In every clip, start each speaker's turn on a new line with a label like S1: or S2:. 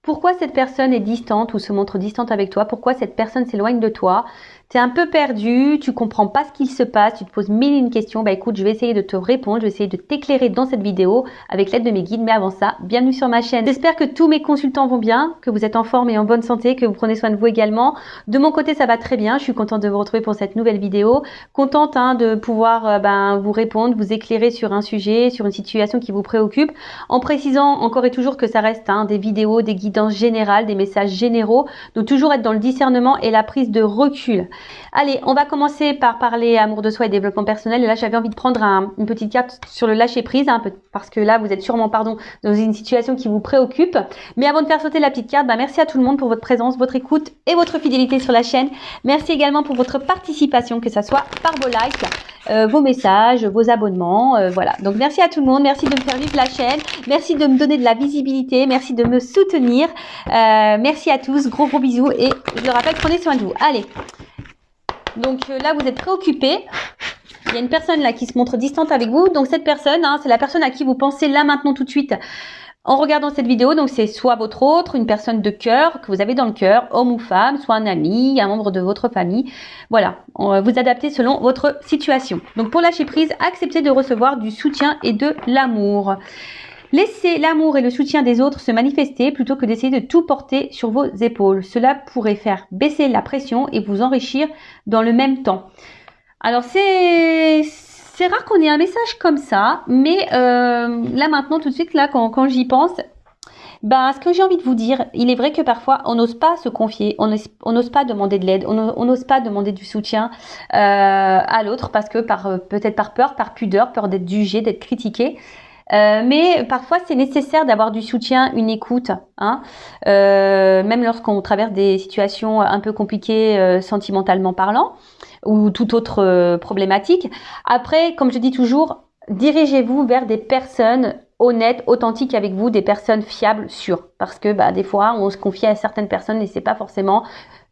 S1: Pourquoi cette personne est distante ou se montre distante avec toi? Pourquoi cette personne s'éloigne de toi? Tu es un peu perdu, tu comprends pas ce qu'il se passe, tu te poses mille et une questions. Bah écoute, je vais essayer de te répondre, je vais essayer de t'éclairer dans cette vidéo avec l'aide de mes guides. Mais avant ça, bienvenue sur ma chaîne. J'espère que tous mes consultants vont bien, que vous êtes en forme et en bonne santé, que vous prenez soin de vous également. De mon côté, ça va très bien. Je suis contente de vous retrouver pour cette nouvelle vidéo. Contente de pouvoir vous répondre, vous éclairer sur un sujet, sur une situation qui vous préoccupe, en précisant encore et toujours que ça reste des vidéos, des guidances générales, des messages généraux. Donc toujours être dans le discernement et la prise de recul. Allez, on va commencer par parler amour de soi et développement personnel. Et là, j'avais envie de prendre une petite carte sur le lâcher prise, parce que là, vous êtes sûrement, dans une situation qui vous préoccupe. Mais avant de faire sauter la petite carte, merci à tout le monde pour votre présence, votre écoute et votre fidélité sur la chaîne. Merci également pour votre participation, que ce soit par vos likes, vos messages, vos abonnements. Voilà. Donc, merci à tout le monde. Merci de me faire vivre la chaîne. Merci de me donner de la visibilité. Merci de me soutenir. Merci à tous. Gros bisous. Et je le rappelle, prenez soin de vous. Allez. Donc là, vous êtes préoccupé. Il y a une personne là qui se montre distante avec vous. Donc cette personne, c'est la personne à qui vous pensez là, maintenant, tout de suite, en regardant cette vidéo. Donc c'est soit votre autre, une personne de cœur que vous avez dans le cœur, homme ou femme, soit un ami, un membre de votre famille. Voilà, vous adaptez selon votre situation. Donc pour lâcher prise, acceptez de recevoir du soutien et de l'amour. Laissez l'amour et le soutien des autres se manifester plutôt que d'essayer de tout porter sur vos épaules. Cela pourrait faire baisser la pression et vous enrichir dans le même temps. Alors c'est rare qu'on ait un message comme ça, mais là maintenant tout de suite là quand j'y pense, ce que j'ai envie de vous dire, il est vrai que parfois on n'ose pas se confier, on n'ose pas demander de l'aide, on n'ose pas demander du soutien à l'autre parce que peut-être par peur, par pudeur, peur d'être jugé, d'être critiqué. Mais parfois c'est nécessaire d'avoir du soutien, une écoute, même lorsqu'on traverse des situations un peu compliquées sentimentalement parlant ou toute autre problématique. Après, comme je dis toujours, dirigez-vous vers des personnes honnêtes, authentiques avec vous, des personnes fiables, sûres, parce que des fois on se confie à certaines personnes et c'est pas forcément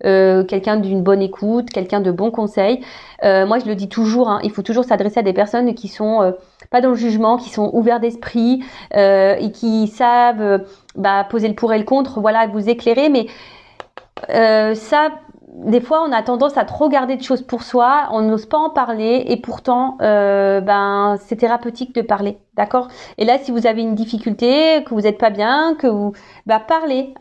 S1: quelqu'un d'une bonne écoute, quelqu'un de bons conseils. Moi je le dis toujours, il faut toujours s'adresser à des personnes qui sont pas dans le jugement, qui sont ouverts d'esprit et qui savent poser le pour et le contre, voilà, vous éclairer. Mais ça, des fois on a tendance à trop garder de choses pour soi, on n'ose pas en parler et pourtant c'est thérapeutique de parler, d'accord? Et là si vous avez une difficulté, que vous n'êtes pas bien, que vous parlez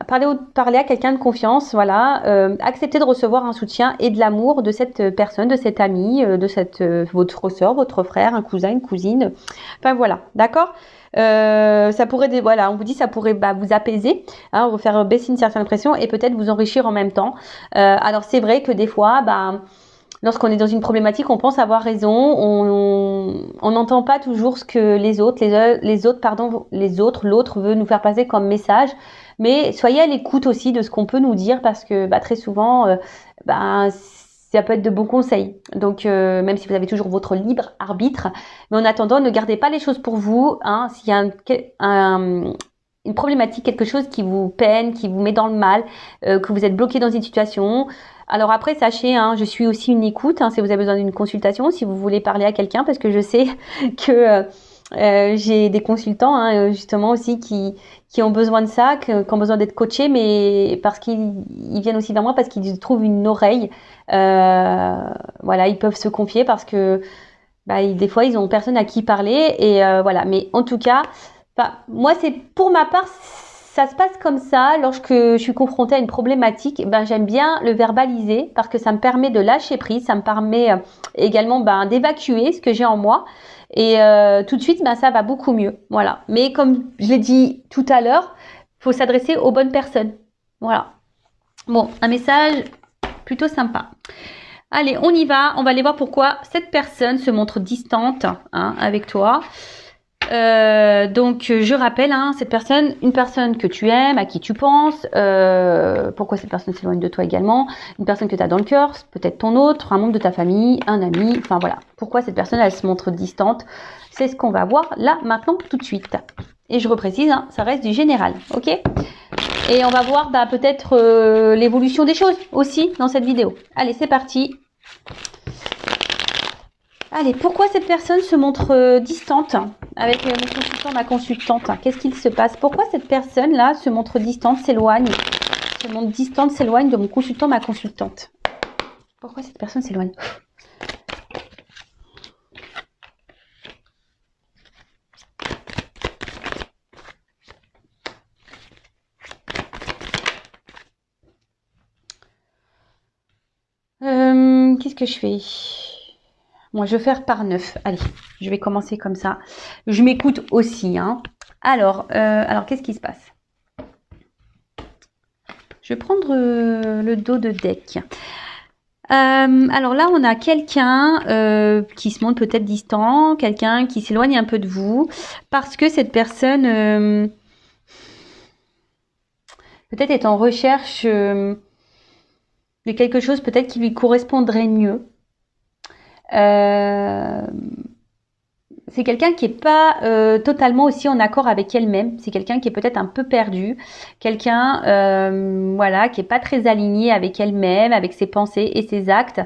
S1: à quelqu'un de confiance, voilà, acceptez de recevoir un soutien et de l'amour de cette personne, de cet ami, de votre sœur, votre frère, un cousin, une cousine, enfin voilà, d'accord? Ça pourrait, on vous dit, ça pourrait vous apaiser, vous faire baisser une certaine pression et peut-être vous enrichir en même temps. Alors c'est vrai que des fois, lorsqu'on est dans une problématique, on pense avoir raison, on n'entend pas toujours ce que l'autre veut nous faire passer comme message. Mais soyez à l'écoute aussi de ce qu'on peut nous dire parce que très souvent, ça peut être de bons conseils. Donc, même si vous avez toujours votre libre arbitre, mais en attendant, ne gardez pas les choses pour vous. S'il y a une problématique, quelque chose qui vous peine, qui vous met dans le mal, que vous êtes bloqué dans une situation. Alors après, sachez, je suis aussi une écoute. Si vous avez besoin d'une consultation, si vous voulez parler à quelqu'un, parce que je sais que j'ai des consultants justement aussi qui ont besoin de ça, qui ont besoin d'être coachés, mais parce qu'ils viennent aussi vers moi parce qu'ils trouvent une oreille. Voilà, ils peuvent se confier parce que des fois ils ont personne à qui parler et voilà. Mais en tout cas, moi c'est pour ma part, ça se passe comme ça. Lorsque je suis confrontée à une problématique, j'aime bien le verbaliser parce que ça me permet de lâcher prise, ça me permet également d'évacuer ce que j'ai en moi. Et tout de suite, ça va beaucoup mieux. Voilà. Mais comme je l'ai dit tout à l'heure, il faut s'adresser aux bonnes personnes. Voilà. Bon, un message plutôt sympa. Allez, on y va. On va aller voir pourquoi cette personne se montre distante avec toi. Donc, je rappelle, cette personne, une personne que tu aimes, à qui tu penses, pourquoi cette personne s'éloigne de toi également, une personne que tu as dans le cœur, peut-être ton autre, un membre de ta famille, un ami, enfin voilà. Pourquoi cette personne, elle se montre distante, c'est ce qu'on va voir là, maintenant, tout de suite. Et je reprécise, ça reste du général, ok? Et on va voir peut-être l'évolution des choses aussi dans cette vidéo. Allez, c'est parti. Allez, pourquoi cette personne se montre distante avec mon consultant, ma consultante? Qu'est-ce qu'il se passe? Pourquoi cette personne-là se montre distante, s'éloigne, s'éloigne de mon consultant, ma consultante? Pourquoi cette personne s'éloigne? Qu'est-ce que je fais? Moi, je vais faire par 9. Allez, je vais commencer comme ça. Je m'écoute aussi. Hein. Alors qu'est-ce qui se passe? Je vais prendre le dos de deck. Alors là, on a quelqu'un qui se montre peut-être distant, quelqu'un qui s'éloigne un peu de vous, parce que cette personne peut-être est en recherche de quelque chose peut-être qui lui correspondrait mieux. C'est quelqu'un qui n'est pas totalement aussi en accord avec elle-même. C'est quelqu'un qui est peut-être un peu perdu. Quelqu'un voilà, qui n'est pas très aligné avec elle-même, avec ses pensées et ses actes.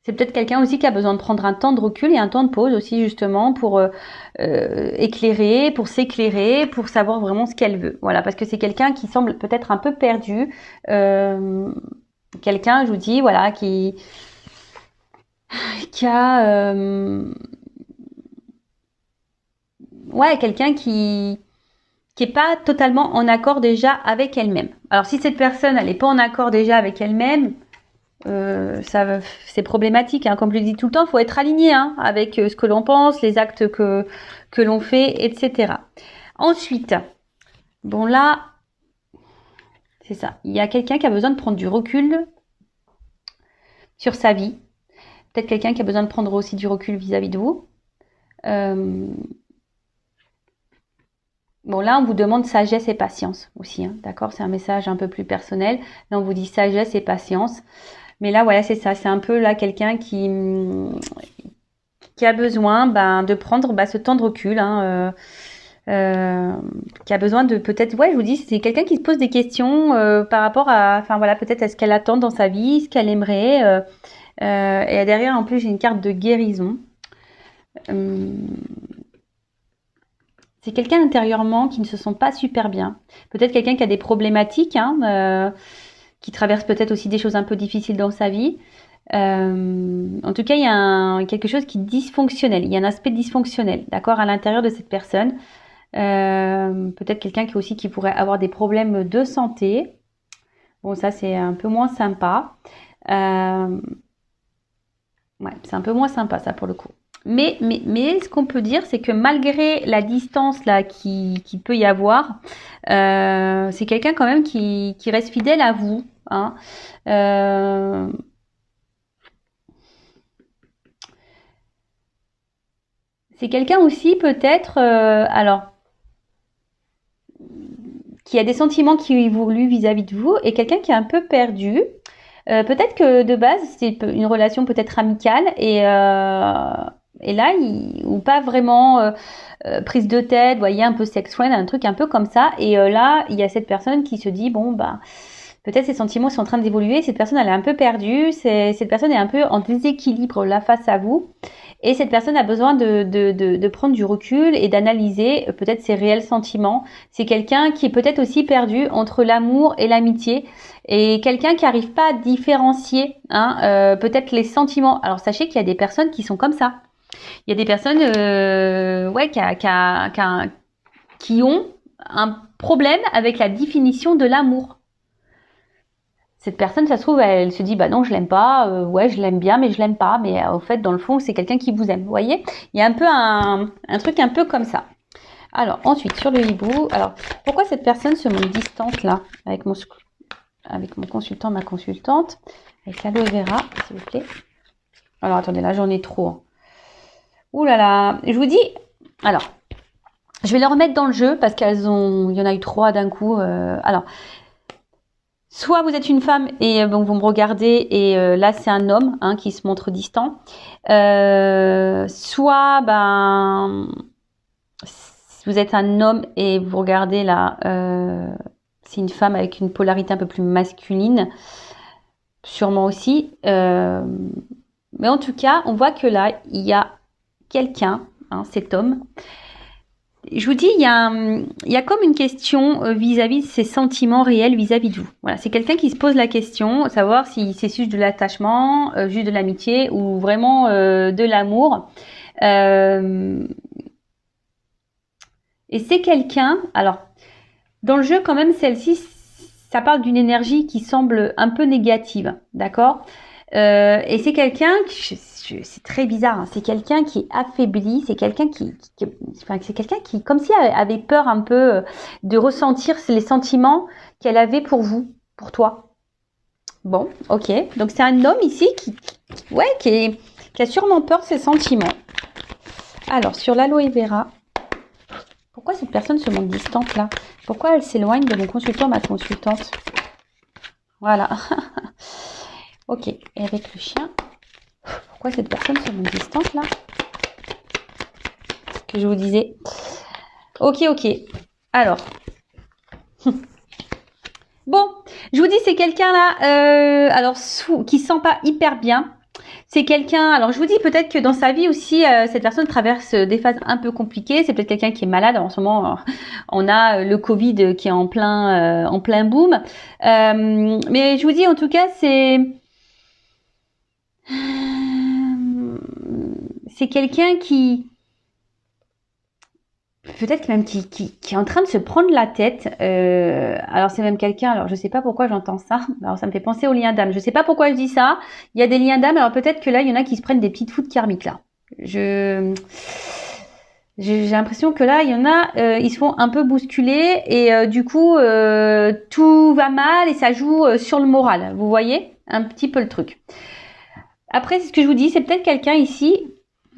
S1: C'est peut-être quelqu'un aussi qui a besoin de prendre un temps de recul et un temps de pause aussi justement pour éclairer, pour s'éclairer, pour savoir vraiment ce qu'elle veut. Voilà, parce que c'est quelqu'un qui semble peut-être un peu perdu. Quelqu'un, je vous dis, voilà, qui a ouais, quelqu'un qui est pas totalement en accord déjà avec elle-même. Alors si cette personne elle est pas en accord déjà avec elle-même, c'est problématique. Hein. Comme je le dis tout le temps, il faut être aligné hein, avec ce que l'on pense, les actes que l'on fait, etc. Ensuite, bon là, c'est ça. Il y a quelqu'un qui a besoin de prendre du recul sur sa vie. Peut-être quelqu'un qui a besoin de prendre aussi du recul vis-à-vis de vous. Bon, là, on vous demande sagesse et patience aussi, hein, d'accord? C'est un message un peu plus personnel. Là, on vous dit sagesse et patience. Mais là, voilà, c'est ça. C'est un peu là quelqu'un qui a besoin de prendre ce temps de recul, hein, qui a besoin de peut-être, ouais, je vous dis, c'est quelqu'un qui se pose des questions par rapport à, enfin voilà, peut-être à ce qu'elle attend dans sa vie, ce qu'elle aimerait. Et derrière, en plus, j'ai une carte de guérison. C'est quelqu'un intérieurement qui ne se sent pas super bien. Peut-être quelqu'un qui a des problématiques, hein, qui traverse peut-être aussi des choses un peu difficiles dans sa vie. En tout cas, il y a quelque chose qui est dysfonctionnel. Il y a un aspect dysfonctionnel, d'accord, à l'intérieur de cette personne. Peut-être quelqu'un qui pourrait avoir des problèmes de santé. Bon, ça, c'est un peu moins sympa. Ouais, c'est un peu moins sympa, ça, pour le coup. Mais ce qu'on peut dire, c'est que malgré la distance là qui peut y avoir, c'est quelqu'un quand même qui reste fidèle à vous. Hein. C'est quelqu'un aussi peut-être, alors, qui a des sentiments qui évoluent vis-à-vis de vous et quelqu'un qui est un peu perdu. Peut-être que de base c'est une relation peut-être amicale et là ou pas vraiment prise de tête, vous voyez, un peu sex friend, un truc un peu comme ça. Et là il y a cette personne qui se dit bon peut-être ses sentiments sont en train d'évoluer, cette personne elle est un peu perdue, cette personne est un peu en déséquilibre là face à vous. Et cette personne a besoin de prendre du recul et d'analyser peut-être ses réels sentiments. C'est quelqu'un qui est peut-être aussi perdu entre l'amour et l'amitié. Et quelqu'un qui n'arrive pas à différencier hein, peut-être les sentiments. Alors sachez qu'il y a des personnes qui sont comme ça. Il y a des personnes ouais, qui ont un problème avec la définition de l'amour. Cette personne, ça se trouve, elle se dit bah non, je l'aime pas, ouais, je l'aime bien, mais je l'aime pas. Mais au fait, dans le fond, c'est quelqu'un qui vous aime. Vous voyez, il y a un peu un truc un peu comme ça. Alors ensuite, sur le hibou, alors pourquoi cette personne se montre distante là avec mon consultant, ma consultante, avec l'aloe vera, s'il vous plaît. Alors attendez, là j'en ai trop. Hein. Ouh là là, je vous dis, alors je vais les remettre dans le jeu parce il y en a eu 3 d'un coup. Alors. Soit vous êtes une femme et donc vous me regardez et là c'est un homme hein, qui se montre distant. Soit vous êtes un homme et vous regardez là, c'est une femme avec une polarité un peu plus masculine. sûrement aussi. Mais en tout cas, on voit que là, il y a quelqu'un, hein, cet homme. Je vous dis, il y a comme une question vis-à-vis de ses sentiments réels vis-à-vis de vous. Voilà, c'est quelqu'un qui se pose la question, savoir si c'est juste de l'attachement, juste de l'amitié ou vraiment de l'amour. Et c'est quelqu'un, alors, dans le jeu quand même, celle-ci, ça parle d'une énergie qui semble un peu négative, d'accord? Et c'est quelqu'un, c'est très bizarre, hein, c'est quelqu'un qui est affaibli, c'est quelqu'un enfin, c'est quelqu'un qui, comme si elle avait peur un peu de ressentir les sentiments qu'elle avait pour vous, pour toi. Bon, ok, donc c'est un homme ici qui a sûrement peur de ses sentiments. Alors, sur l'aloe vera, pourquoi cette personne se montre distante là? Pourquoi elle s'éloigne de mon consultant, ma consultante? Voilà. Ok, et avec le chien, pourquoi cette personne se montre distante là? Ce que je vous disais. Ok. Alors. Bon, je vous dis, c'est quelqu'un là, alors qui se sent pas hyper bien. C'est quelqu'un, alors je vous dis peut-être que dans sa vie aussi, cette personne traverse des phases un peu compliquées. C'est peut-être quelqu'un qui est malade. En ce moment, on a le Covid qui est en plein boom. Mais je vous dis, en tout cas, c'est quelqu'un qui, peut-être même qui est en train de se prendre la tête. Alors c'est même quelqu'un, alors je sais pas pourquoi j'entends ça. Alors ça me fait penser aux liens d'âme. Je sais pas pourquoi je dis ça. Il y a des liens d'âme, alors peut-être que là, il y en a qui se prennent des petites foudres karmiques là. J'ai l'impression que là, il y en a, ils se font un peu bousculer et du coup, tout va mal et ça joue sur le moral. Vous voyez un petit peu le truc. Après, c'est ce que je vous dis, c'est peut-être quelqu'un ici,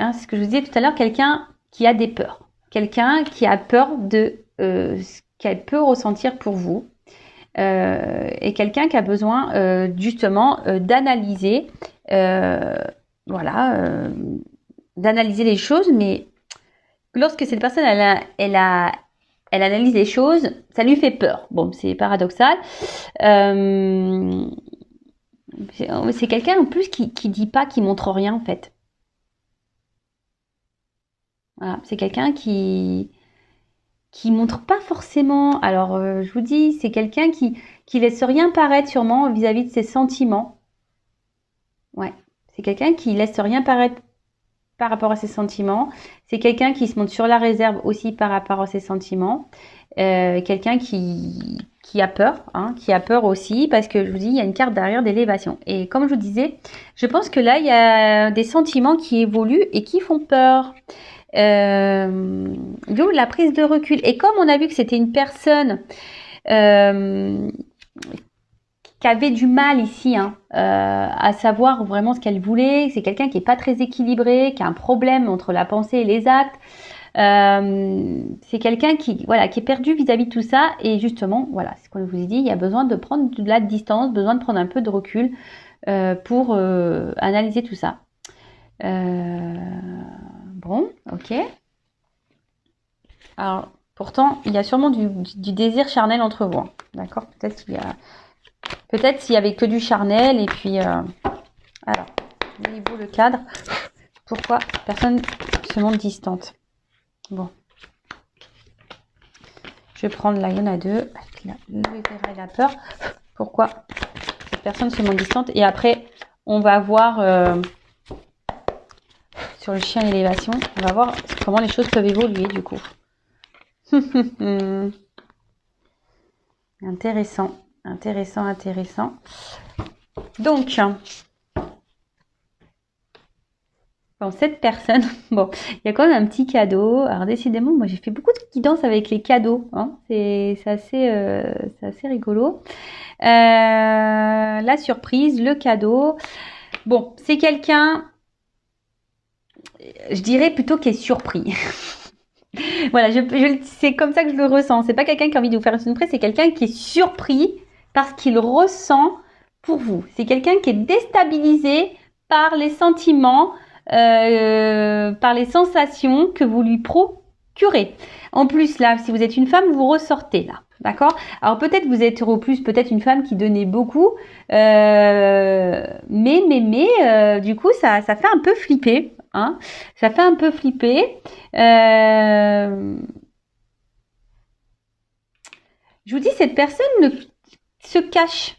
S1: hein, c'est ce que je vous disais tout à l'heure, quelqu'un qui a des peurs. Quelqu'un qui a peur de ce qu'elle peut ressentir pour vous. Et quelqu'un qui a besoin justement d'analyser, d'analyser les choses, mais lorsque cette personne elle analyse les choses, ça lui fait peur. Bon, c'est paradoxal. C'est quelqu'un en plus qui dit pas, qui montre rien en fait. Voilà, c'est quelqu'un qui montre pas forcément. Alors, je vous dis, c'est quelqu'un qui laisse rien paraître sûrement vis-à-vis de ses sentiments. Ouais, c'est quelqu'un qui laisse rien paraître par rapport à ses sentiments. C'est quelqu'un qui se montre sur la réserve aussi par rapport à ses sentiments. Quelqu'un qui a peur, hein, qui a peur aussi, parce que je vous dis, il y a une carte derrière d'élévation. Et comme je vous disais, je pense que là, il y a des sentiments qui évoluent et qui font peur. D'où la prise de recul. Et comme on a vu que c'était une personne qui avait du mal ici à savoir vraiment ce qu'elle voulait, c'est quelqu'un qui est pas très équilibré, qui a un problème entre la pensée et les actes. C'est quelqu'un qui est perdu vis-à-vis de tout ça. Et justement, voilà, c'est ce qu'on vous a dit, il y a besoin de prendre de la distance, besoin de prendre un peu de recul pour analyser tout ça. Bon, ok. Alors, pourtant, il y a sûrement du désir charnel entre vous. Hein. D'accord? Peut-être s'il y avait que du charnel. Et puis, alors, niveau le cadre. Pourquoi personne se montre distante? Bon. Je vais prendre là, il y en a deux. Le verra et la peur. Pourquoi cette personne se montre distante? Et après, on va voir... sur le chien à l'élévation, on va voir comment les choses peuvent évoluer du coup. Intéressant. Donc, bon, cette personne, bon, il y a quand même un petit cadeau. Alors décidément, moi j'ai fait beaucoup de guidance avec les cadeaux. Hein. C'est assez rigolo. La surprise, le cadeau. Bon, c'est quelqu'un... Je dirais plutôt qu'il est surpris. Voilà, c'est comme ça que je le ressens. C'est pas quelqu'un qui a envie de vous faire une surprise, c'est quelqu'un qui est surpris parce qu'il ressent pour vous. C'est quelqu'un qui est déstabilisé par les sentiments, par les sensations que vous lui curé. En plus, là, si vous êtes une femme, vous ressortez là. D'accord? Alors peut-être vous êtes au plus peut-être une femme qui donnait beaucoup, du coup ça fait un peu flipper, hein? Ça fait un peu flipper. Je vous dis, cette personne se cache,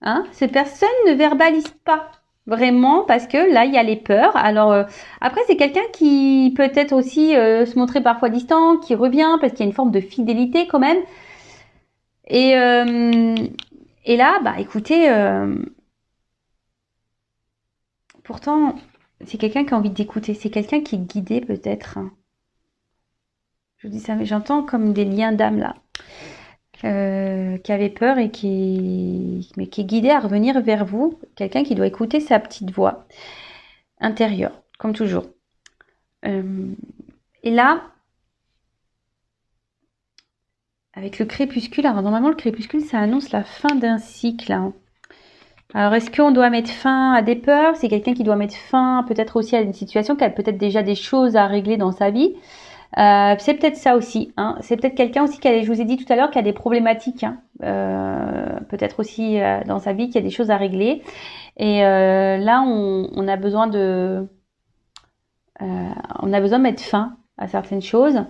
S1: hein? Cette personne ne verbalise pas vraiment parce que là il y a les peurs. Alors après c'est quelqu'un qui peut être aussi se montrer parfois distant, qui revient parce qu'il y a une forme de fidélité quand même. Et là, bah écoutez, pourtant, c'est quelqu'un qui a envie d'écouter. C'est quelqu'un qui est guidé peut-être. Je vous dis ça, mais j'entends comme des liens d'âme là. Qui avait peur et qui est guidé à revenir vers vous. Quelqu'un qui doit écouter sa petite voix intérieure, comme toujours. Et là, avec le crépuscule, alors normalement le crépuscule ça annonce la fin d'un cycle. Hein. Alors est-ce qu'on doit mettre fin à des peurs? C'est quelqu'un qui doit mettre fin peut-être aussi à une situation, qui a peut-être déjà des choses à régler dans sa vie. C'est peut-être ça aussi. Hein. C'est peut-être quelqu'un aussi je vous ai dit tout à l'heure, qui a des problématiques. Hein. Peut-être aussi dans sa vie, qui a des choses à régler. Et là, on a besoin de mettre fin à certaines choses.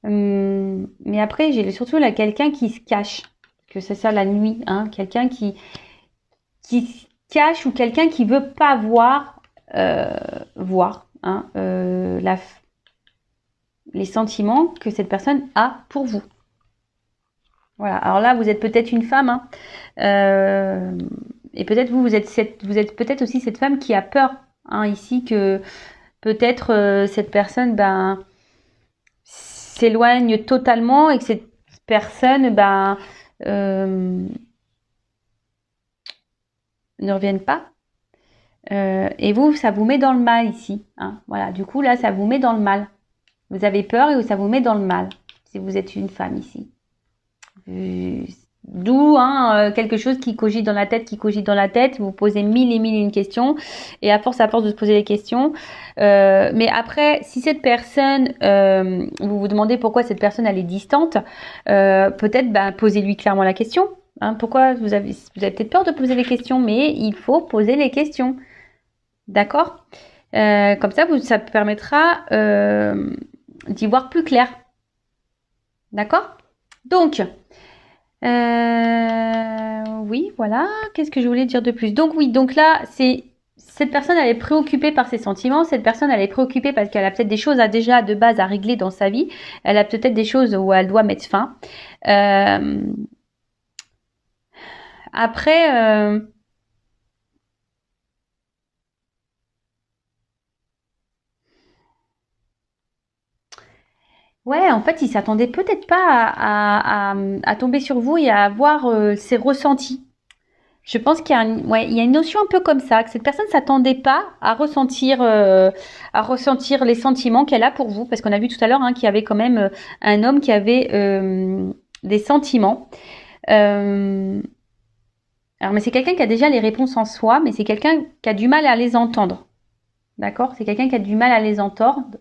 S1: Mais après, j'ai surtout là quelqu'un qui se cache, que c'est ça la nuit, hein, quelqu'un qui se cache ou quelqu'un qui veut pas voir, hein, les sentiments que cette personne a pour vous. Voilà. Alors là, vous êtes peut-être une femme, hein, et peut-être vous êtes peut-être aussi cette femme qui a peur, hein, ici que peut-être cette personne, s'éloigne totalement et que cette personne ne revienne pas. Et vous, ça vous met dans le mal ici. Hein. Voilà, du coup, là, ça vous met dans le mal. Vous avez peur et ça vous met dans le mal, si vous êtes une femme ici. D'où quelque chose qui cogite dans la tête, vous posez mille et mille une questions, et à force de se poser les questions, mais après, si cette personne, vous vous demandez pourquoi cette personne elle est distante, peut-être posez-lui clairement la question. Hein, pourquoi vous avez peut-être peur de poser les questions, mais il faut poser les questions. D'accord? Comme ça, ça permettra d'y voir plus clair. D'accord? Donc, oui, voilà. Qu'est-ce que je voulais dire de plus? Donc oui, donc là, cette personne, elle est préoccupée par ses sentiments. Cette personne, elle est préoccupée parce qu'elle a peut-être des choses déjà de base à régler dans sa vie. Elle a peut-être des choses où elle doit mettre fin. Après, ouais, en fait, il s'attendait peut-être pas à tomber sur vous et à avoir ses ressentis. Je pense qu'il y a il y a une notion un peu comme ça, que cette personne s'attendait pas à ressentir les sentiments qu'elle a pour vous, parce qu'on a vu tout à l'heure qu'il y avait quand même un homme qui avait des sentiments. Alors, mais c'est quelqu'un qui a déjà les réponses en soi, mais c'est quelqu'un qui a du mal à les entendre. D'accord? C'est quelqu'un qui a du mal à les entendre.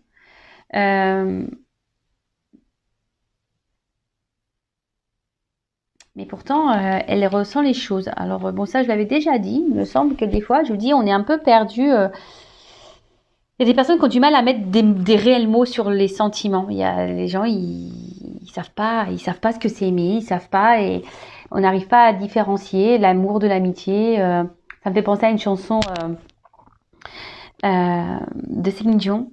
S1: Mais pourtant, elle ressent les choses. Alors, bon, ça, je l'avais déjà dit. Il me semble que des fois, je vous dis, on est un peu perdu. Il y a des personnes qui ont du mal à mettre des réels mots sur les sentiments. Il y a les gens, ils savent pas ce que c'est aimer, ils savent pas, et on n'arrive pas à différencier l'amour de l'amitié. Ça me fait penser à une chanson de Céline Dion,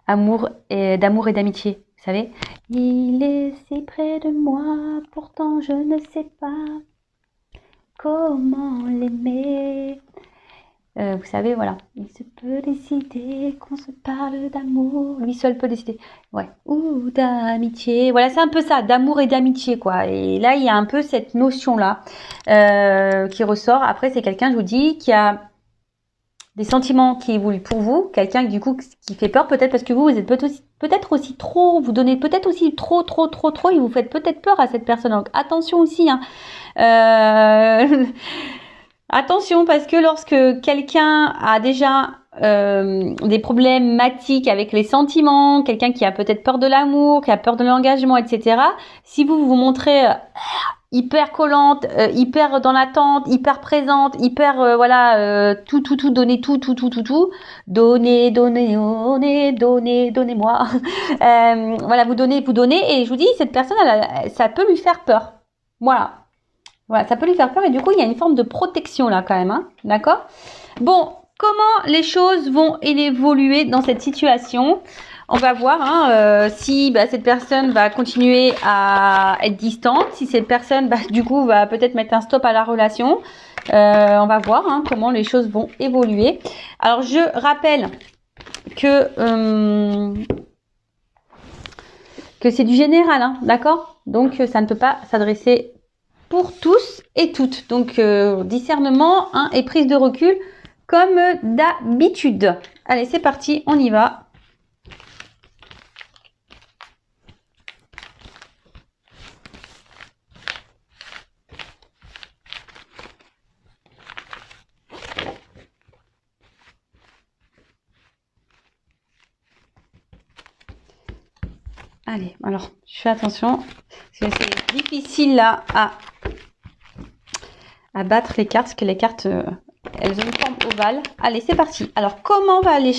S1: d'amour et d'amitié. Vous savez, il est si près de moi, pourtant je ne sais pas comment l'aimer. Vous savez, voilà. Il se peut décider qu'on se parle d'amour. Lui seul peut décider. Ouais. Ou d'amitié. Voilà, c'est un peu ça, d'amour et d'amitié, quoi. Et là, il y a un peu cette notion-là qui ressort. Après, c'est quelqu'un, je vous dis, qui a des sentiments qui évoluent pour vous. Quelqu'un, du coup, qui fait peur, peut-être parce que vous êtes peut-être aussi trop, vous donnez peut-être aussi trop, et vous faites peut-être peur à cette personne. Donc, attention aussi, Attention, parce que lorsque quelqu'un a déjà des problématiques avec les sentiments, quelqu'un qui a peut-être peur de l'amour, qui a peur de l'engagement, etc. Si vous vous montrez hyper collante, hyper dans l'attente, hyper présente, hyper tout donner tout, donnez-moi. Voilà, vous donnez et je vous dis cette personne ça peut lui faire peur. Voilà, ça peut lui faire peur et du coup il y a une forme de protection là quand même, hein, d'accord? Bon, comment les choses vont évoluer dans cette situation? On va voir si cette personne va continuer à être distante, si cette personne du coup va peut-être mettre un stop à la relation. On va voir comment les choses vont évoluer. Alors je rappelle que c'est du général, d'accord? Donc ça ne peut pas s'adresser pour tous et toutes. Donc discernement et prise de recul comme d'habitude. Allez, c'est parti, on y va. Allez, alors, je fais attention, parce que c'est difficile là à battre les cartes, parce que les cartes, elles ont une forme ovale. Allez, c'est parti. Alors, comment les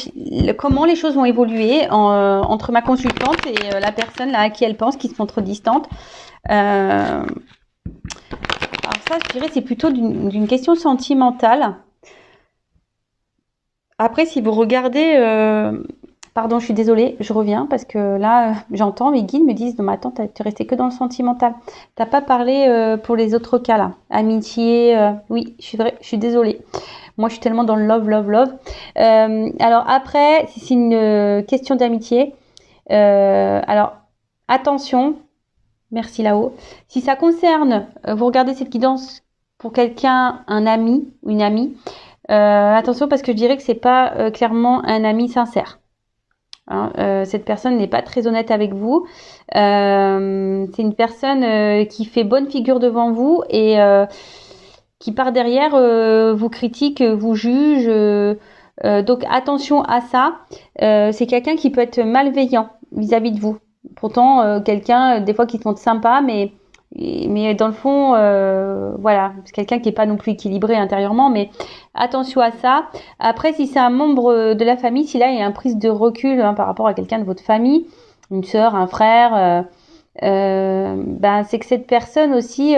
S1: choses vont évoluer entre ma consultante et la personne là à qui elle pense, qui se montre distante. Alors ça, je dirais, c'est plutôt d'une question sentimentale. Après, si vous regardez... Pardon, je suis désolée, je reviens parce que là, j'entends, mes guides me disent, non mais attends, tu es resté que dans le sentimental. T'as pas parlé pour les autres cas là. Amitié, oui, je suis désolée. Moi, je suis tellement dans le love, love, love. Alors après, si c'est une question d'amitié, alors attention, merci là-haut. Si ça concerne, vous regardez cette guidance pour quelqu'un, un ami ou une amie, attention parce que je dirais que c'est pas clairement un ami sincère. Cette personne n'est pas très honnête avec vous. C'est une personne qui fait bonne figure devant vous et qui par derrière vous critique, vous juge. Donc attention à ça. C'est quelqu'un qui peut être malveillant vis-à-vis de vous. Pourtant, quelqu'un des fois qui se montre sympa, mais dans le fond, voilà, c'est quelqu'un qui est pas non plus équilibré intérieurement, mais attention à ça. Après, si c'est un membre de la famille, si là il y a une prise de recul par rapport à quelqu'un de votre famille, une sœur, un frère, c'est que cette personne aussi,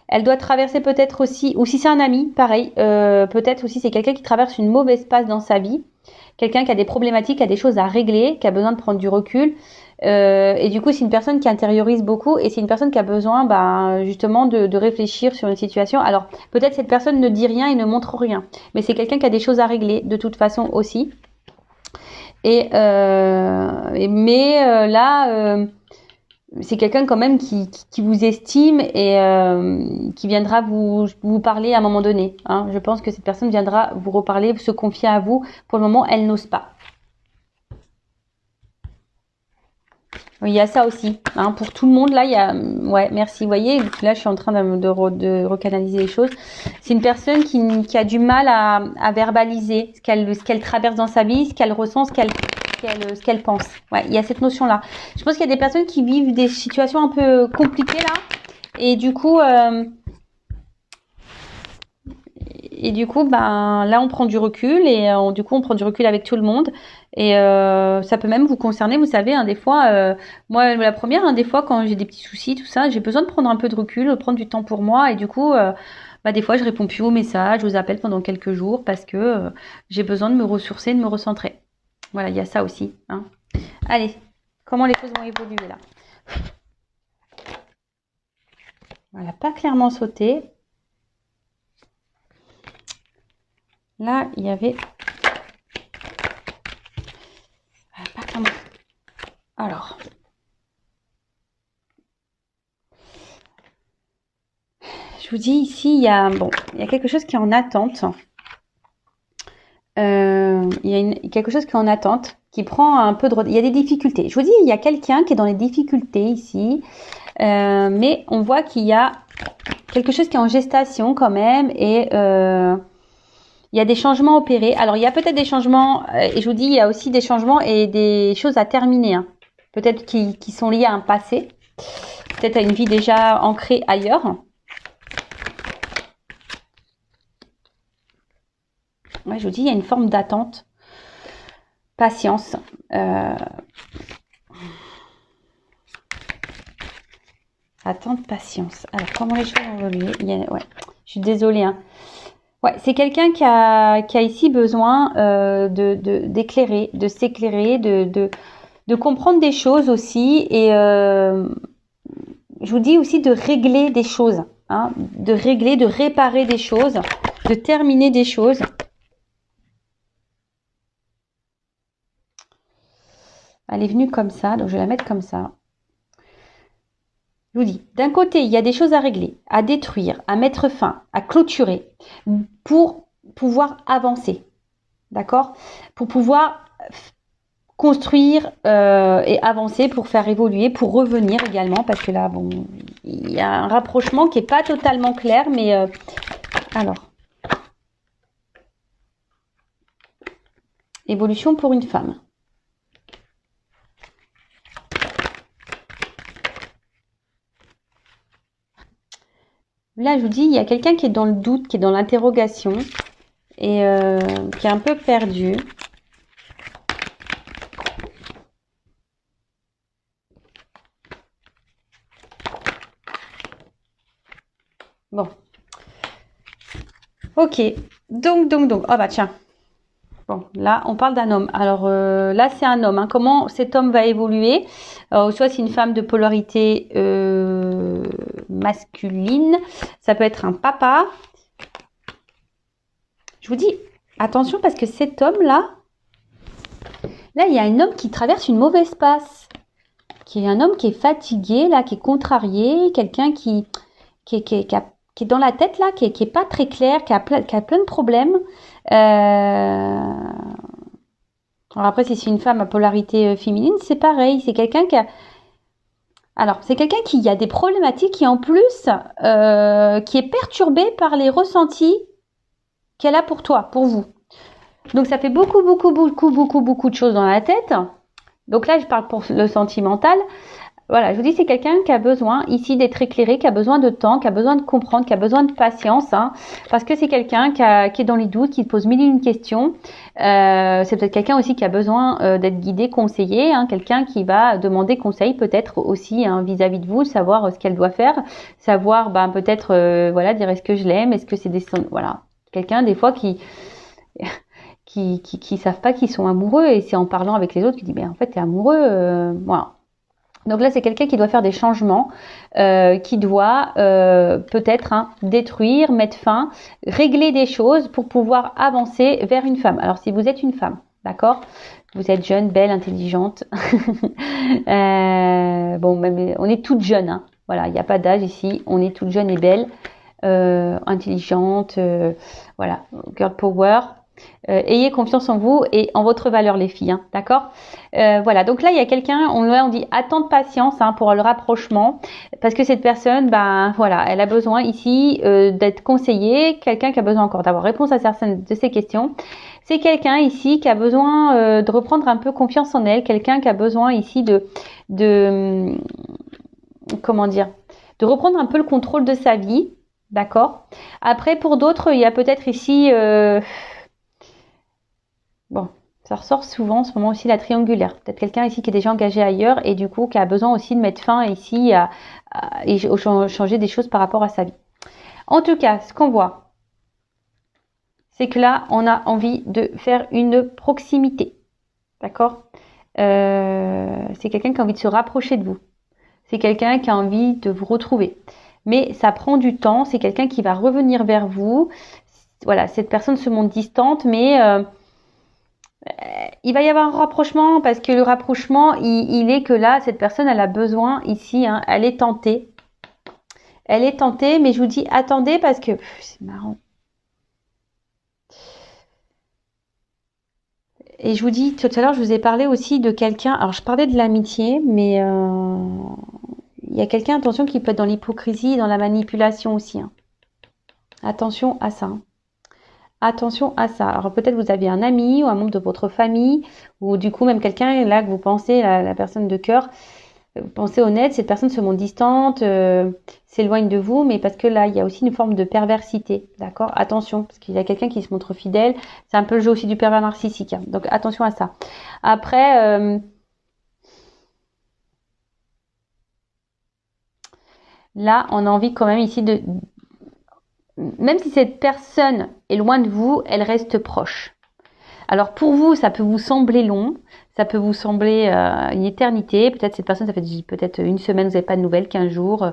S1: elle doit traverser peut-être aussi, ou si c'est un ami, pareil, peut-être aussi c'est quelqu'un qui traverse une mauvaise passe dans sa vie, quelqu'un qui a des problématiques, qui a des choses à régler, qui a besoin de prendre du recul. Et du coup, c'est une personne qui intériorise beaucoup et c'est une personne qui a besoin justement de réfléchir sur une situation. Alors, peut-être cette personne ne dit rien et ne montre rien, mais c'est quelqu'un qui a des choses à régler de toute façon aussi. Mais là, c'est quelqu'un quand même qui vous estime et qui viendra vous parler à un moment donné. Je pense que cette personne viendra vous reparler, se confier à vous. Pour le moment, elle n'ose pas. Oui, il y a ça aussi, pour tout le monde. Là, il y a, ouais, merci. Vous voyez, là, je suis en train de recanaliser les choses. C'est une personne qui a du mal à verbaliser ce qu'elle traverse dans sa vie, ce qu'elle ressent, ce qu'elle pense. Ouais, il y a cette notion-là. Je pense qu'il y a des personnes qui vivent des situations un peu compliquées là, et du coup, là, on prend du recul et du coup, on prend du recul avec tout le monde. Et ça peut même vous concerner, vous savez, des fois, moi la première, des fois quand j'ai des petits soucis, tout ça, j'ai besoin de prendre un peu de recul, de prendre du temps pour moi et du coup, des fois je réponds plus aux messages, je vous appelle pendant quelques jours parce que j'ai besoin de me ressourcer, de me recentrer. Voilà, il y a ça aussi. Allez, comment les choses vont évoluer là? Voilà, pas clairement sauté. Là, il y avait... pas clairement. Alors... Je vous dis ici, il y a quelque chose qui est en attente. Il y a quelque chose qui est en attente, qui prend un peu de... Il y a des difficultés. Je vous dis, il y a quelqu'un qui est dans les difficultés ici. Mais on voit qu'il y a quelque chose qui est en gestation quand même. Et Il y a des changements opérés. Alors, il y a peut-être des changements, et je vous dis, il y a aussi des changements et des choses à terminer. Hein. Peut-être qui sont liées à un passé. Peut-être à une vie déjà ancrée ailleurs. Ouais, je vous dis, il y a une forme d'attente. Patience. Attente, patience. Alors, comment les choses vont évoluer? Ouais, je suis désolée. Hein. Ouais, c'est quelqu'un qui a ici besoin d'éclairer, de s'éclairer, de comprendre des choses aussi. Et je vous dis aussi de régler des choses. Hein, de régler, de réparer des choses, de terminer des choses. Elle est venue comme ça, donc je vais la mettre comme ça. Je vous dis, d'un côté, il y a des choses à régler, à détruire, à mettre fin, à clôturer pour pouvoir avancer. D'accord? Pour pouvoir construire et avancer, pour faire évoluer, pour revenir également. Parce que là, bon, il y a un rapprochement qui n'est pas totalement clair. Mais alors, évolution pour une femme. Là, je vous dis, il y a quelqu'un qui est dans le doute, qui est dans l'interrogation et qui est un peu perdu. Bon. Ok. Donc. Oh bah tiens. Bon, là, on parle d'un homme. Alors là, c'est un homme. Hein. Comment cet homme va évoluer? Soit c'est une femme de polarité masculine. Ça peut être un papa. Je vous dis, attention parce que cet homme-là, là, il y a un homme qui traverse une mauvaise passe. Qui est un homme qui est fatigué, là, qui est contrarié. Quelqu'un qui est dans la tête, là, qui est pas très clair, qui a plein de problèmes. Alors après, si c'est une femme à polarité féminine, c'est pareil. C'est quelqu'un qui a... Alors, c'est quelqu'un qui a des problématiques et en plus, qui est perturbé par les ressentis qu'elle a pour toi, pour vous. Donc, ça fait beaucoup de choses dans la tête. Donc là, je parle pour le sentimental. Voilà, je vous dis, c'est quelqu'un qui a besoin ici d'être éclairé, qui a besoin de temps, qui a besoin de comprendre, qui a besoin de patience, hein, parce que c'est quelqu'un qui est dans les doutes, qui pose mille et une questions. C'est peut-être quelqu'un aussi qui a besoin d'être guidé, conseillé, hein, quelqu'un qui va demander conseil peut-être aussi hein, vis-à-vis de vous, savoir ce qu'elle doit faire, savoir peut-être voilà dire est-ce que je l'aime, est-ce que c'est des voilà quelqu'un des fois qui savent pas qu'ils sont amoureux et c'est en parlant avec les autres qui dit en fait t'es amoureux, voilà. Donc là, c'est quelqu'un qui doit faire des changements, qui doit peut-être détruire, mettre fin, régler des choses pour pouvoir avancer vers une femme. Alors, si vous êtes une femme, d'accord, vous êtes jeune, belle, intelligente. Bon, même, on est toutes jeunes. Hein. Voilà, il n'y a pas d'âge ici. On est toutes jeunes et belles, intelligentes. Voilà, girl power. Ayez confiance en vous et en votre valeur les filles, hein, d'accord. Voilà, donc là il y a quelqu'un, on dit attendre patience hein, pour le rapprochement parce que cette personne, voilà, elle a besoin ici d'être conseillée, quelqu'un qui a besoin encore d'avoir réponse à certaines de ses questions. C'est quelqu'un ici qui a besoin de reprendre un peu confiance en elle, quelqu'un qui a besoin ici de comment dire, de reprendre un peu le contrôle de sa vie, d'accord. Après pour d'autres, il y a peut-être ici bon, ça ressort souvent en ce moment aussi la triangulaire. Peut-être quelqu'un ici qui est déjà engagé ailleurs et du coup qui a besoin aussi de mettre fin ici et changer des choses par rapport à sa vie. En tout cas, ce qu'on voit, c'est que là, on a envie de faire une proximité. D'accord c'est quelqu'un qui a envie de se rapprocher de vous. C'est quelqu'un qui a envie de vous retrouver. Mais ça prend du temps. C'est quelqu'un qui va revenir vers vous. Voilà, cette personne se montre distante, mais... il va y avoir un rapprochement parce que le rapprochement, il est que là, cette personne, elle a besoin ici, hein, elle est tentée. Elle est tentée, mais je vous dis, attendez parce que c'est marrant. Et je vous dis, tout à l'heure, je vous ai parlé aussi de quelqu'un. Alors, je parlais de l'amitié, mais il y a quelqu'un, attention, qui peut être dans l'hypocrisie et dans la manipulation aussi. Hein. Attention à ça. Hein. attention à ça. Alors peut-être vous avez un ami ou un membre de votre famille, ou du coup même quelqu'un là que vous pensez, la personne de cœur, vous pensez honnête, cette personne se montre distante, s'éloigne de vous, mais parce que là, il y a aussi une forme de perversité, d'accord? Attention, parce qu'il y a quelqu'un qui se montre fidèle, c'est un peu le jeu aussi du pervers narcissique, hein. Donc attention à ça. Après, là, on a envie quand même ici de... Même si cette personne est loin de vous, elle reste proche. Alors pour vous, ça peut vous sembler long, ça peut vous sembler une éternité. Peut-être cette personne, ça fait peut-être une semaine, vous n'avez pas de nouvelles, 15 jours,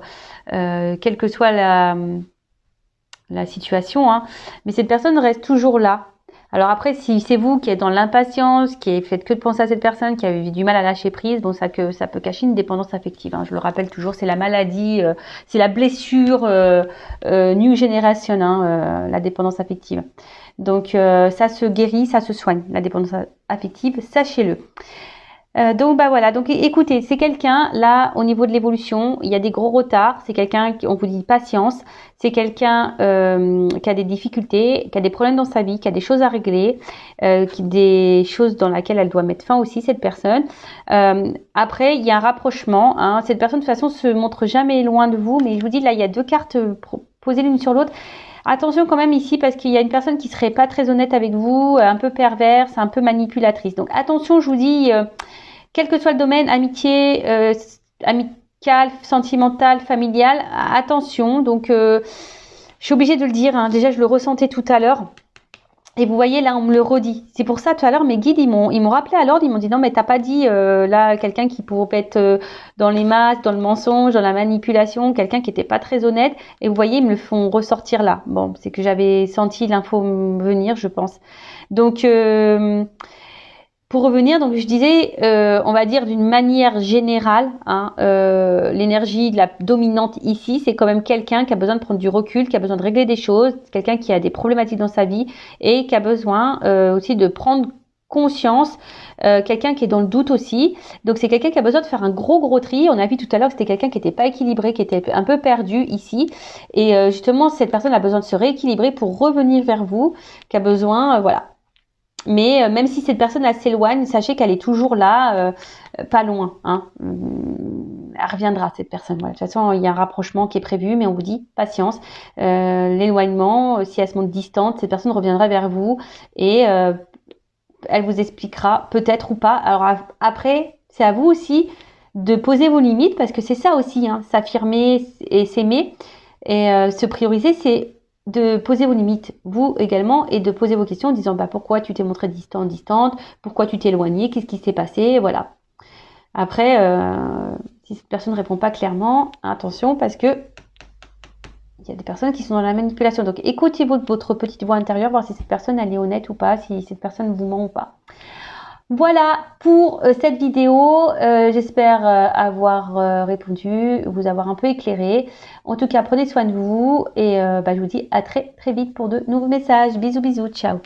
S1: quelle que soit la situation, hein. Mais cette personne reste toujours là. Alors après, si c'est vous qui êtes dans l'impatience, qui faites que de penser à cette personne, qui a eu du mal à lâcher prise, bon, ça peut cacher une dépendance affective, hein. Je le rappelle toujours, c'est la maladie, c'est la blessure new generation, hein, la dépendance affective. Donc ça se guérit, ça se soigne, la dépendance affective, sachez-le. Donc bah voilà, donc écoutez, c'est quelqu'un là au niveau de l'évolution, il y a des gros retards, c'est quelqu'un on vous dit patience, c'est quelqu'un qui a des difficultés, qui a des problèmes dans sa vie, qui a des choses à régler, des choses dans lesquelles elle doit mettre fin aussi cette personne. Après il y a un rapprochement, hein. Cette personne de toute façon se montre jamais loin de vous, mais je vous dis là il y a deux cartes posées l'une sur l'autre. Attention quand même ici parce qu'il y a une personne qui serait pas très honnête avec vous, un peu perverse, un peu manipulatrice. Donc attention, je vous dis, quel que soit le domaine, amitié, amical, sentimental, familial, attention. Donc je suis obligée de le dire, hein. Déjà je le ressentais tout à l'heure. Et vous voyez, là, on me le redit. C'est pour ça, tout à l'heure, mes guides, ils m'ont rappelé à l'ordre. Ils m'ont dit, non, mais t'as pas dit, là, quelqu'un qui pourrait être dans les masques, dans le mensonge, dans la manipulation, quelqu'un qui était pas très honnête. Et vous voyez, ils me le font ressortir là. Bon, c'est que j'avais senti l'info venir, je pense. Donc, pour revenir, donc je disais, on va dire d'une manière générale, hein, l'énergie la dominante ici, c'est quand même quelqu'un qui a besoin de prendre du recul, qui a besoin de régler des choses, quelqu'un qui a des problématiques dans sa vie et qui a besoin aussi de prendre conscience, quelqu'un qui est dans le doute aussi. Donc c'est quelqu'un qui a besoin de faire un gros tri. On a vu tout à l'heure que c'était quelqu'un qui n'était pas équilibré, qui était un peu perdu ici. Et justement, cette personne a besoin de se rééquilibrer pour revenir vers vous, qui a besoin, voilà. Mais même si cette personne elle s'éloigne, sachez qu'elle est toujours là, pas loin, hein. Elle reviendra cette personne. Voilà. De toute façon, il y a un rapprochement qui est prévu, mais on vous dit patience. L'éloignement, si elle se montre distante, cette personne reviendra vers vous et elle vous expliquera peut-être ou pas. Alors après, c'est à vous aussi de poser vos limites parce que c'est ça aussi, hein, s'affirmer et s'aimer et se prioriser, c'est de poser vos limites, vous également, et de poser vos questions en disant bah, pourquoi tu t'es montré distante, pourquoi tu t'es éloigné, qu'est-ce qui s'est passé, voilà. Après, si cette personne ne répond pas clairement, attention parce que il y a des personnes qui sont dans la manipulation. Donc écoutez votre petite voix intérieure, voir si cette personne elle est honnête ou pas, si cette personne vous ment ou pas. Voilà pour cette vidéo, j'espère avoir répondu, vous avoir un peu éclairé. En tout cas, prenez soin de vous et je vous dis à très vite pour de nouveaux messages. Bisous, ciao.